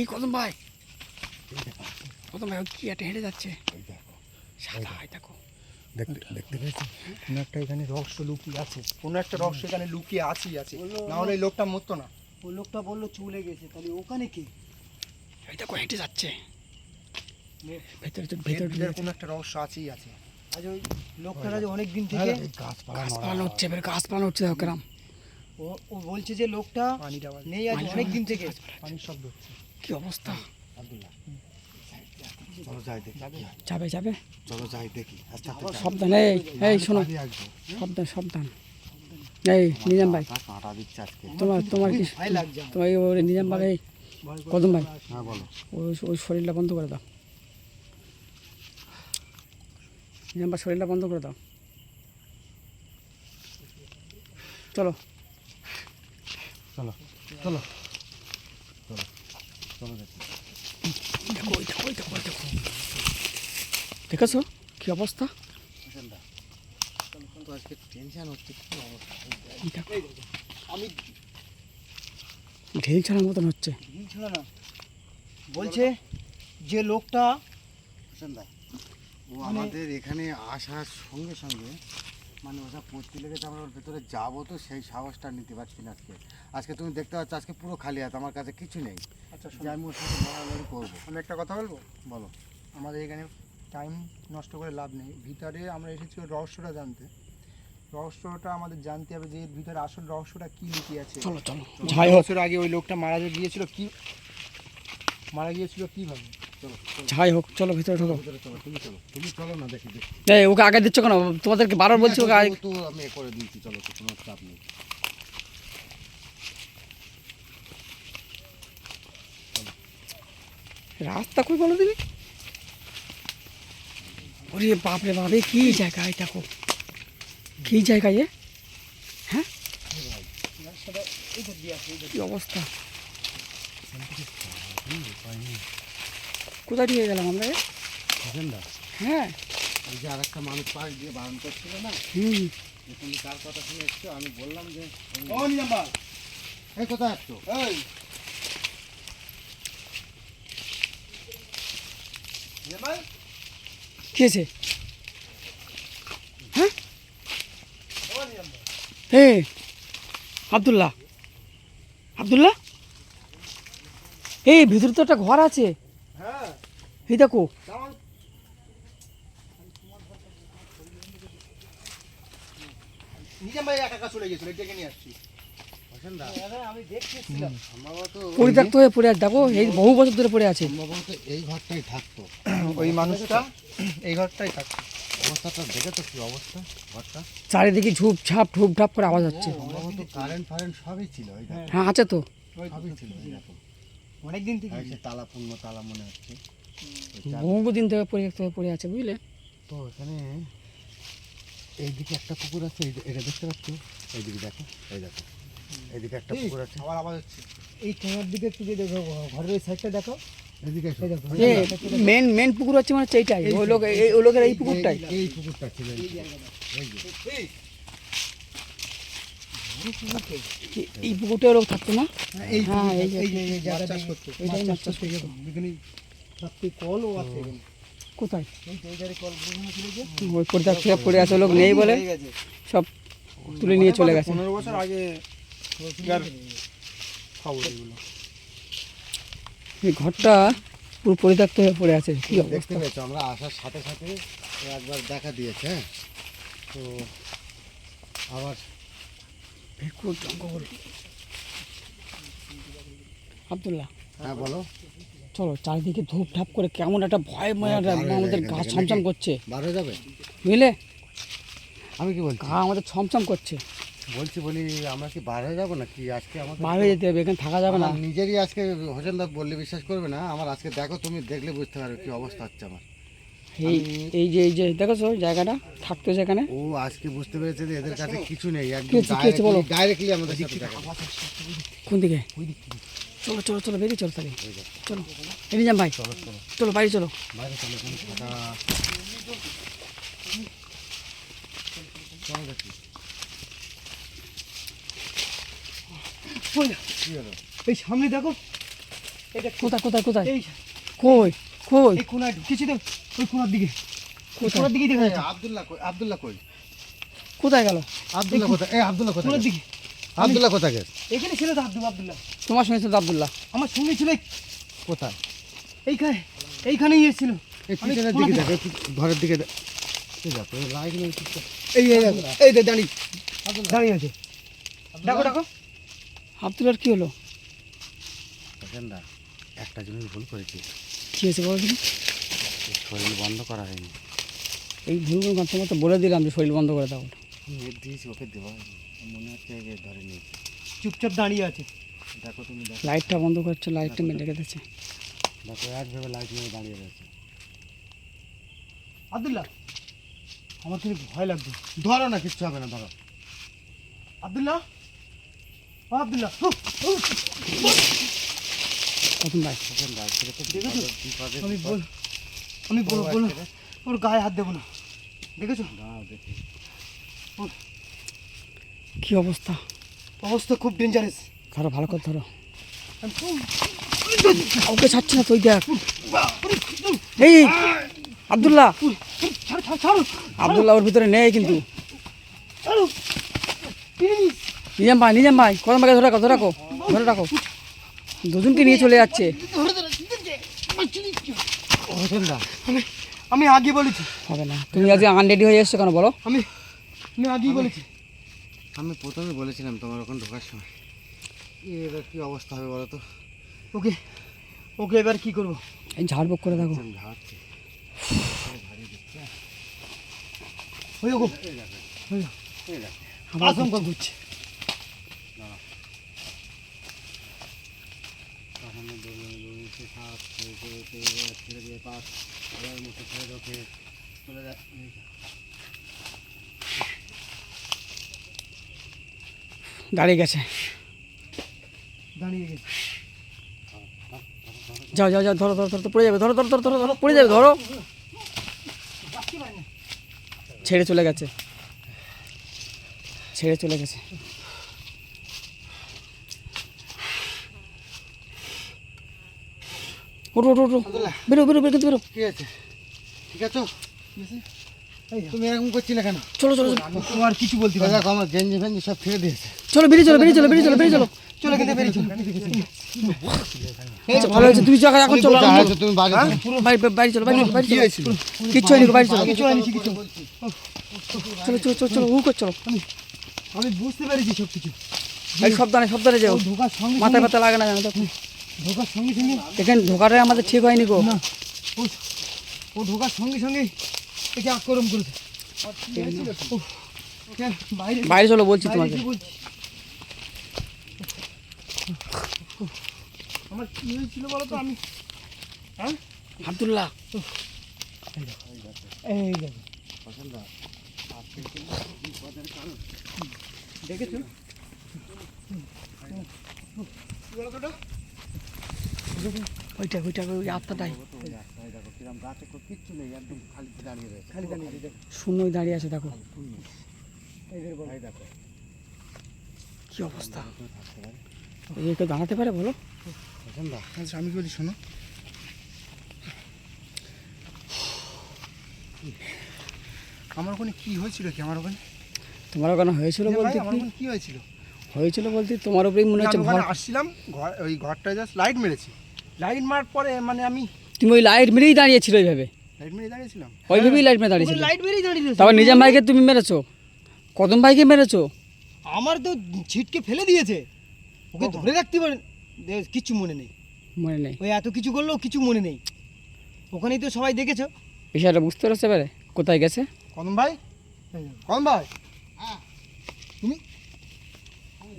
এই কদম ভাই, কদম ভাই কি একটা হেঁটে যাচ্ছে, সাদা হয় দেখো। দেখতে পেয়েছি কোনো একটা এখানে রহস্য লুকিয়ে আছে, কোনো একটা রহস্য এখানে লুকিয়ে আছেই আছে, না হলে এই লোকটা মরতো না। ওই লোকটা বললো চলে গেছে, তাহলে ওখানে কি? এই দেখো হেঁটে যাচ্ছে, ভেতরে ভেতরে কোনো একটা রহস্য আছেই আছে। আজ ওই লোকটার আজ অনেক দিন থেকে গাছপালা হচ্ছে, এবার গাছপালা হচ্ছে দেখো কেরাম। ও বলছে যে লোকটা নেই আজ অনেক দিন থেকে। পানির শব্দ হচ্ছে। কি অবস্থা? আব্দুল্লাহ, চলো যাই দেখি। যাবে যাবে, চলো যাই দেখি। আচ্ছা সাবধান। এই শোনো, সাবধান সাবধান। এই নিজাম ভাই, কাঁটা দিচ্ছে আজকে। তোমার কি ভয় লাগছে আমার। তোমার ওই নিজাম ভাই, এই কদম ভাই, হ্যাঁ বলো। ওই শরীরটা বন্ধ করে দাও। নিজাম ভাই শরীরটা বন্ধ করে দাও। চলো চলো চলো চলো চলো দেখি। দেখো ওই দেখো ওই দেখো ওই দেখো, দেখেছো কি অবস্থা? কিন্তু আজকে টেনশন হচ্ছে, কি অবস্থা। এই দেখো, আমি ঢিল ছাড়ার মতন হচ্ছে। ঢিল ছিল না, বলছে যে লোকটা ও আমাদের এখানে আসার সঙ্গে সঙ্গে মানে ওটা পড়তে লেগেছে, আমরা ওর ভেতরে যাবো তো সেই সাহসটা নিতে পারছি না আজকে। আজকে তুমি দেখতে পাচ্ছ আজকে পুরো খালি হাত, আমার কাছে কিছু নেই। আচ্ছা যে আমি ওর সাথে লড়ালড়ি করবো। আমি একটা কথা বলবো, বলো। আমাদের এখানে টাইম নষ্ট করে লাভ নেই। ভিতরে আমরা এসেছি ওর রহস্যটা জানতে। রহস্যটা আমাদের জানতে হবে যে এর ভিতরে আসল রহস্যটা কি লুকিয়ে আছে। চলো চলো, যাই যাই হোক বছর আগে ওই লোকটা মারা গিয়েছিল কিভাবে? যাই হোক, চলো ভিতরে ঢোকো। তুমি চলো না দেখি। এই ওকে আগে দিচ্ছ কেন? তোমাদেরকে বারবার বলছি ওকে আগে। তো আমি করে দিয়েছি, চলো তো, কোনো চাপ নেই। রাস্তা কই বলো দিবি? ওরে বাপরে বাপ, এ কি জায়গায় দেখো, কি জায়গায় এ? হ্যাঁ কি অবস্থা, কোথায় দিয়ে গেলাম আমরা এ? হ্যাঁ ওই যে আর একটা মানুষ পাশ দিয়ে বারণ করছিল না, হুম, তুমি কার কথা শুনে এসছো? আমি বললাম যে ও নিজাম ভাই, এই কোথায় আসছো? এই নিজাম ভাই, কি আছে? হ্যাঁ ও নিজাম ভাই, হে আব্দুল্লাহ, আব্দুল্লাহ, এই ভিতরে তো একটা ঘর আছে। হ্যাঁ এই দেখো, কেমন? নিজাম ভাই একা একা চলে গেছিল, ডেকে নিয়ে আসছি। আমি দেখতেছিলাম সম্ভবত পরিত্যক্ত হয়ে পড়ে আছে দেখো, এই বহু বছর ধরে পড়ে আছে। সম্ভবত এই ঘরটাই থাকতো। ওই মানুষটা এই ঘরটাই থাকতো। অবস্থাটা দেখে তো কি অবস্থা ঘরটা। চারিদিকে ঝুপ ঝাপ ঢুপ ঢাপ করে আওয়াজ হচ্ছে। সম্ভবত কারেন্ট ফারেন্ট সবই ছিল, ওই দেখো, হ্যাঁ আছে তো, সবই ছিল, এই দেখো। অনেক দিন থেকে আর সে তালা পূর্ণ তালা মনে হচ্ছে। বহুদিন থেকে পরিত্যক্ত হয়ে পড়ে আছে বুঝলে। তো এখানে এইদিকে একটা পুকুর আছে, এটা দেখতে পাচ্ছ? এইদিকে দেখো, এই দেখো, এইদিকে একটা পুকুর আছে। আবার আওয়াজ হচ্ছে। এই কোনার দিকে একটু গিয়ে দেখো, ঘরের ওই সাইডটা দেখো। এদিকে এসো। এ মেন পুকুর হচ্ছে মানে এইটাই, ওই লোক ওই লোকের এই পুকুরটাই। এই পুকুরটা ছিল, এই যে। এই পুকুরটাই লোক থাকতো না? এই হ্যাঁ এই এই যে এই জায়গাটা করতে এইটাই মাছ চাষ থেকে এখানে রাত্রি কলও আছে এখানে। কোথায়? এই যে এই জায়গায় কল বুঝে ছিল যে ওই পরিত্যক্ত হয়ে পড়ে আছে, লোক নেই বলে সব তুলে নিয়ে চলে গেছে। 15 বছর আগে খবর এগুলো। এই ঘরটা পুরো পরিত্যক্ত হয়ে পড়ে আছে, কি দেখতে অবস্থা। পেয়েছো? আমরা আসার সাথে সাথে ও একবার দেখা দিয়েছে। হ্যাঁ, তো আবার বিপুল জঙ্গল। আব্দুল্লাহ, হ্যাঁ বলো। চলো, চারিদিকে ধূপ ধাপ করে কেমন একটা ভয় আমাদের গা ছমছম করছে বার হয়ে যাবে। বুঝলে, আমি কি বলছি? গা আমাদের ছমছম করছে। বলি আমরা কি বার হয়ে যাবো নাকি আজকে? আমাদের বার হয়ে যেতে হবে, এখানে থাকা যাবে না। আমার নিজেরই আজকে হোসেনদা বললে বিশ্বাস করবে না, আমার আজকে দেখো, তুমি দেখলে বুঝতে পারবে কি অবস্থা হচ্ছে আমার। এই যে দেখেছো জায়গাটা থাকতো সেখানে। ও আজকে বুঝতে পেরেছে যে এদের কাছে কিছু নেই, কি একদম হচ্ছে বলো? ডাইরেক্টলি আমাদের সাথে দেখা। কোন দিকে? চলো চলো চলো, বেরিয়ে চলো তাহলে, চলো এনে যান ভাই, চলো চলো চলো বাইরে চলো। বাইরে চলো, কোনো ফাঁকা চলো দেখি কি হলো। এই সামনে দেখো, এটা কোথায় কোথায় কোথায় এই কই কই এই কোনায় ঢুকেছি তো, ওই কোনার দিকে, ওই কোথায়? কোনার দিকেই দেখা এই যাচ্ছে। আব্দুল্লাহ কই? আব্দুল্লাহ কই? কোথায় গেল? আব্দুল্লাহ কোথায়? এই আব্দুল্লাহ কোথায় কোনার গেছে? দিকে আব্দুল্লাহ কোথায় গেছে? এখানে ছিল তো আব্দুল্লাহ। তোমার সঙ্গে তো আব্দুল্লাহ। আমার সঙ্গে ছিল কোথায়? এইখানেই এসেছিল। এই আমি পিছনের কোনার দিকে দেখ, এই ঘরের দিকে দেখ। এই দেখো, এই লাইট নেই কিছু। এই দেখো, এই যে দাঁড়িয়ে আছে। ডাকো ডাকো। আব্দুল্লার কি হলো? প্রসেনদা, একটা জিনিস ভুল করেছি, কি হয়েছে বলো দিন? শরীর বন্ধ করা হয়নি। এই ভুল তোমার তো বলে দিলাম যে শরীর বন্ধ করে দাও। নেট দিয়েছি, ওকে দেওয়া হয়নি। মনে হচ্ছে যে ধরে নিয়েছি। চুপচাপ দাঁড়িয়ে আছে। দেখো তুমি, দেখো লাইটটা বন্ধ করছো, লাইটটা মেলে রেখেছে। দেখো, একভাবে লাইট নিয়ে দাঁড়িয়ে রয়েছে। আব্দুল্লাহ, আমার কিন্তু ভয় লাগবে। ধরো না, কিচ্ছু হবে না, ধরো। আব্দুল্লাহ, ও আব্দুল্লাহ, প্রথম ভাই প্রসেনদা, আজকে তো দেখেছো? বিপদে আমি বলবো ওর গায়ে হাত দেবো না, দেখেছো? দাঁড়াও দেখি। কি অবস্থা? অবস্থা খুব ডেঞ্জারাস। ধরো ভালো করে ধরো। ওকে ছাড়ছি না তুই, দেখ। এই আব্দুল্লাহ, ছাড়ো ছাড়ো ছাড়ো আব্দুল্লাহ ওর ভিতরে নেই কিন্তু। ছাড়ো প্লিজ। নিজাম ভাই কদম ভাইকে ধরে রাখো ধরে রাখো। দুজনকে নিয়ে চলে যাচ্ছে। প্রসেনদা, আমি আগে বলেছি, হবে না, তুমি আজকে আনরেডি হয়ে এসছো কেন বলো? আমি আগেই বলেছি। আমি প্রথমে বলেছিলাম তোমার ওখানে ঢোকার সময়, এবার কি অবস্থা হবে বলো তো? ওকে ওকে এবার কি করবো? এই ঝাড়বুক করে দেখো। আমি ঝাড়ছি। হয়ে গো এই দেখো, আশঙ্কা করছে। তখন দৌড়ে সাত ছেড়ে দিয়ে পাঁচ, এবার মুখে ছেড়ে ঢোকে চলে যায়। দাঁড়িয়ে গেছে। দাঁড়িয়ে গেছে। যাও যাও যাও, ধরো ধরো ধরো, পড়ে যাবে, ধরো ধরো ধরো ধরো ধরো, পড়ে যাবে, ধরো। ছেড়ে চলে গেছে, ছেড়ে চলে গেছে। ওঠো ওঠো ওঠো, বেরো বেরো বেরো, কিন্তু বেরো। কি আছে? ঠিক আছে? তুমি এরকম করছিলে কেন? চলো চলো চলো ও আর কিছু বলতে পারবে না। দেখো, আমার গেঞ্জি ফেঞ্জি সব ছেড়ে দিয়েছে। চলো, বেরিয়ে চলো বেরিয়ে চলো বেরিয়ে চলো বেরিয়ে চলো। চলে গেছে বেরিয়ে চলো। আচ্ছা, ভালো হয়েছে, তুমি জায়গা এখন চলো। তুমি বাড়ি বাড়ি চলো, বাড়ি বাড়ি চলো। কিচ্ছু হয়নি, বাড়ি চলো। কিছু হয়নি, কিছু। চলো চলো চলো চলো, উ কর চলো। আমি বুঝতে পেরেছি সব কিছু। এই সাবধানে যাও, ঢোকার সঙ্গে মাথায় ব্যথা লাগে না জানো তো। ঢোকার সঙ্গে সঙ্গে এখানে ঢোকাটাই আমাদের ঠিক হয়নি গো। না, ও ঢোকার সঙ্গে সঙ্গে একে আক্রমণ করেছে। উফ, বাইরে বাইরে চলো বলছি তোমাকে। কি বলছি? আমার কি হয়েছিল বলো তো? আমি হ্যাঁ আব্দুল্লাহ, এই দেখো, প্রসেনদা, আজকে কিন্তু বিপদের কারণ। দেখেছো? ওইটা ওইটা ওই আত্মাটাই এই দেখো কিরম গাছে কিচ্ছু নেই, একদম খালি দাঁড়িয়ে রয়েছে। খালি দাঁড়িয়ে দেখো। শূন্যই দাঁড়িয়ে আছে, দেখো এদের বলো। এই দেখো, কি অবস্থা। এই কেউ দাঁড়াতে পারে বলো? প্রসেনদা, আচ্ছা, আমি কি বলি শোনো, আমার ওখানে কি হয়েছিল? কি আমার ওখানে তোমার ওখানে হয়েছিল বলতে আমার কি ওখানে কি হয়েছিল? হয়েছিল বলতে তোমার উপরেই মনে হচ্ছে আমি ভর। ওখানে আসছিলাম, ওই ঘরটা জাস্ট লাইট মেরেছি। লাইট মারার পরে মানে আমি তুমি ওই লাইট মেরেই দাঁড়িয়েছিল ওইভাবে, লাইট মেরে দাঁড়িয়েছিলাম। ওইভাবেই লাইট মেরে দাঁড়িয়েছিল। লাইট মেরেই দাঁড়িয়েছিল। তারপর নিজাম ভাইকে তুমি মেরেছো, কদম ভাইকে মেরেছো। আমার তো ছিটকে ফেলে দিয়েছে, ওকে ধরে রাখতে পারেন, কিচ্ছু মনে নেই। মনে নেই, ওই এত কিছু করলেও কিছু মনে নেই। ওখানেই তো সবাই দেখেছো। বিষয়টা বুঝতে পারছে এবারে কোথায় গেছে। কদম ভাই, কদম ভাই, হ্যাঁ তুমি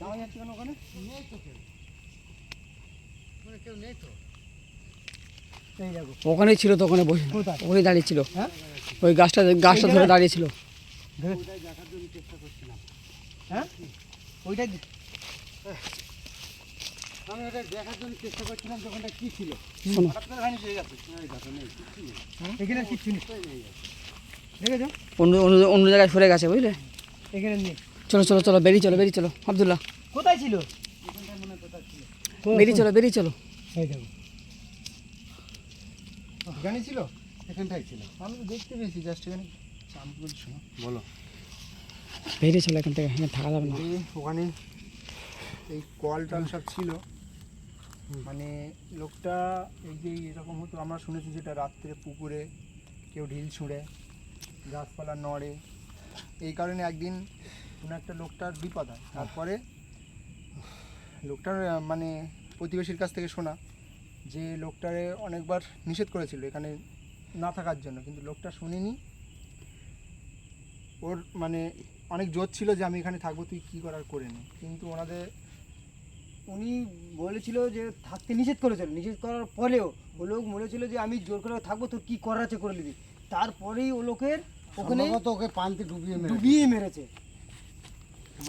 দাঁড়িয়ে আছো কেন ওখানে? নেই তো কেউ, মানে কেউ নেই তো। এই দেখো, ওখানেই ছিল তো, ওখানে বসে কোথায়? ওখানেই দাঁড়িয়েছিল। হ্যাঁ ওই গাছটা ধরে দাঁড়িয়েছিল। ওইটাই দেখার জন্য চেষ্টা করছিলাম। হ্যাঁ ওইটাই আমি ওটা দেখার জন্য চেষ্টা করছিলাম যে ওখানটা কি ছিল। শোনো, হঠাৎ করে ভাঙি চলে গেছে। এই দেখো, নেই, কিচ্ছু নেই। এখানে আর কিচ্ছু নেই, দেখেছো? অন্য অন্য অন্য জায়গায় সরে গেছে বুঝলে। এখানে নেই। চলো চলো চলো, বেরিয়ে চলো আব্দুল্লাহ, কোথায় ছিল? বেরিয়ে চলো। এই দেখো, এখানে ছিল, এখানটাই ছিল। আমি তো দেখতে পেয়েছি জাস্ট এখানে। আমি বলছি শোনো, বলো। বেরিয়ে চলো এখান থেকে, এখানে থাকা যাবে না। ওখানে এই কল টল সব ছিল, মানে লোকটা এই যে এরকম হতো আমরা শুনেছি, যেটা রাত্রে পুকুরে কেউ ঢিল ছুঁড়ে, গাছপালা নড়ে, এই কারণে একদিন কোনো একটা লোকটার বিপদ হয়। তারপরে লোকটার মানে প্রতিবেশীর কাছ থেকে শোনা যে লোকটারে অনেকবার নিষেধ করেছিল এখানে না থাকার জন্য, কিন্তু লোকটা শুনিনি। ওর মানে অনেক জোর ছিল যে আমি এখানে থাকবো, তুই কী করার করে নি। কিন্তু উনি বলেছিল যে থাকতে নিষেধ করেছিল, নিষেধ করার পরেও ও লোক বলেছিল যে আমি জোর করে থাকবো, তোর কী করার আছে করে নিবি। তারপরেই ও লোকের ওখানে সম্ভবত ওকে পানিতে ডুবিয়ে মেরেছে।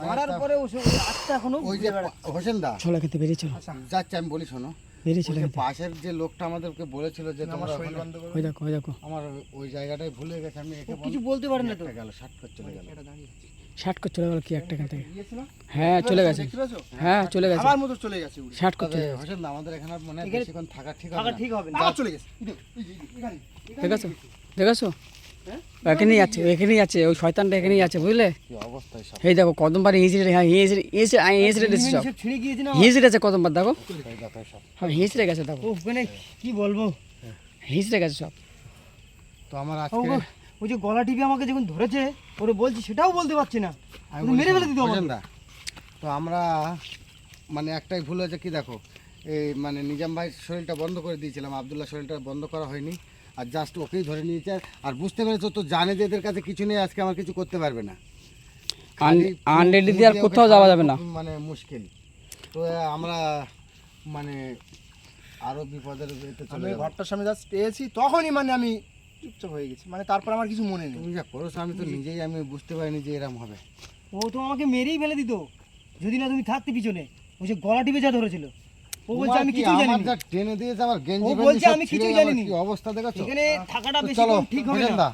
মারার পরে ওই আত্মা এখনো ওই যে হোসেন দা, চলো এখান থেকে বেরিয়ে চলো, যাচ্ছে আমি বলি শোনো, বেরিয়ে ওই চলো যে এখান থেকে। পাশের যে লোকটা আমাদেরকে বলেছিল যে আমার তোমরা শরীর ওখানে- বন্ধ করে ওই দেখো, ওই দেখো, আমার ওই জায়গাটাই ভুলে গেছে, আমি একে কিছু বলতে পারে না তো। গেল শার্ট করে চলে গেল। এটা দাঁড়িয়ে আছে। শার্ট করে চলে গেল কি একটা এখান থেকে। গিয়েছিল? হ্যাঁ চলে গেছে, দেখতে পাচ্ছো? হ্যাঁ চলে গেছে, আমার মতো চলে গেছে উড়ে। শার্ট করে তবে চলে গেছে। হোসেন দা, আমাদের এখানে আর মনে হয় এখানে- বেশিক্ষণ থাকা ঠিক থাকা হবে না। ঠিক হবে না। আবার চলে গেছে। এই যে, এখানে। দেখেছো, দেখেছো, হ্যাঁ? এখানেই আছে, এখানেই আছে, ওই শয়তানটা এখানেই আছে, বুঝলে? কি অবস্থা সব। এই দেখো কদমবার হিঁচড়ে, হ্যাঁ হিঁচড়ে দিচ্ছে সব, সব ছিঁড়ে গিয়েছে না। হিঁচড়ে আছে কদমবার, দেখো এই দেখো সব। হ্যাঁ হিঁচড়ে গেছে, দেখো ও ওখানে কি বলবো, হিঁচড়ে গেছে সব। তো আমার ও আজকে গো, ওই যে গলা টিপে আমাকে যখন ধরেছে, ওরে বলছি সেটাও বলতে পারছি না, আমি উনি বলি মেরে ফেলে দিত শোনো, আমাকে। হোসেন দা, তো আমরা মানে একটাই ভুল হয়েছে কি দেখো, এই মানে নিজাম ভাইয়ের শরীরটা বন্ধ করে দিয়েছিলাম, আব্দুল্লাহ শরীরটা বন্ধ করা হয়নি, আর জাস্ট ওকেই ধরে নিয়েছে। আর বুঝতে পেরেছো তো, জানে যে এদের কাছে কিছু নেই, আজকে আমার কিছু করতে পারবে না। খালি আনরেডি পুরো দিয়ে আর ওকে কোথাও যাওয়া যাবে না। মানে মুশকিল। তো আমরা মানে আরো বিপদের এতে আমি চলে যাবো। ঘরটার সামনে জাস্ট পেয়েছি, তখনই মানে আমি চুপচাপ হয়ে গেছি, মানে তারপর আমার কিছু মনে নেই। তুমি যা করেছো আমি তো নিজেই আমি বুঝতে পারিনি যে এরকম হবে। ও তো আমাকে মেরেই ফেলে দিত যদি না তুমি থাকতে পিছনে। ওই যে গলা টিপে যা ধরেছিল, ও বলছে আমি তোমার কি কিছুই জানি আমার না। যা টেনে দিয়েছে, আমার গেঞ্জি ও ফেঞ্জি বলছে সব আমি ছিঁড়ে কিছুই আমার জানি কি না। অবস্থা দেখেছো। এখানে থাকাটা তো বেশি চলো ঠিক হবে হোসেন না। দা,